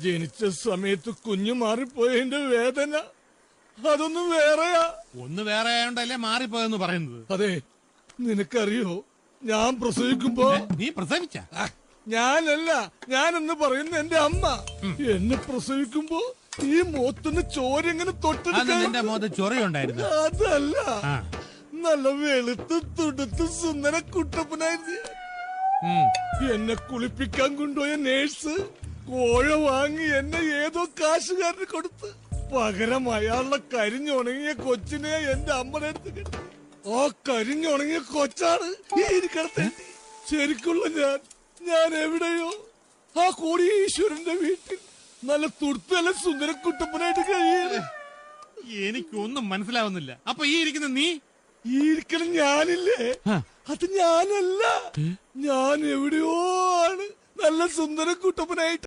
ജനിച്ച സമയത്ത് കുഞ്ഞു മാറിപ്പോയതിന്റെ വേദന അതൊന്നും വേറെയാ. ഒന്ന് വേറെ ആയോണ്ടല്ലേ മാറിപ്പോയെന്ന് പറയുന്നത്. അതെ, നിനക്കറിയോ, ഞാൻ പ്രസവിക്കുമ്പോ നീ പ്രസവിച്ച? ഞാനല്ല, ഞാനെന്ന് പറയുന്ന എന്റെ അമ്മ എന്നെ പ്രസവിക്കുമ്പോ ഈ മുഖത്തുനിന്ന് ചോര എങ്ങനെ നിന്റെ മുഖത്ത് ചൊറിയുണ്ടായിരുന്നു? അതല്ല, നല്ല വെളുത്ത് തുടുത്ത് സുന്ദര കുട്ടപ്പനായിരുന്നു. എന്നെ കുളിപ്പിക്കാൻ കൊണ്ടുപോയ നേഴ്സ് കോഴ വാങ്ങി എന്നെ ഏതോ കാശുകാരന് കൊടുത്ത് പകരം അയാളുടെ കരിഞ്ഞുണങ്ങിയ കൊച്ചിനെ എന്റെ അമ്മയുടെ അടുത്ത് കിട്ടി. ആ കരിഞ്ഞുണങ്ങിയ കൊച്ചാണ് ഈ ഇരിക്കണത്തെ. ശരിക്കുള്ള ഞാൻ എവിടെയോ ആ കോടീശ്വരന്റെ വീട്ടിൽ നല്ല തുടുത്തല്ല സുന്ദര കുട്ടപ്പനായിട്ട് കഴിയാണ്. എനിക്കൊന്നും മനസ്സിലാവുന്നില്ല. അപ്പൊ ഈ ഇരിക്കുന്ന നീ? ഈ ഇരിക്കണം ഞാനില്ലേ, അത് ഞാനല്ല. ഞാൻ എവിടെയോ ആണ് നല്ല സുന്ദര കുട്ടപ്പനായിട്ട്.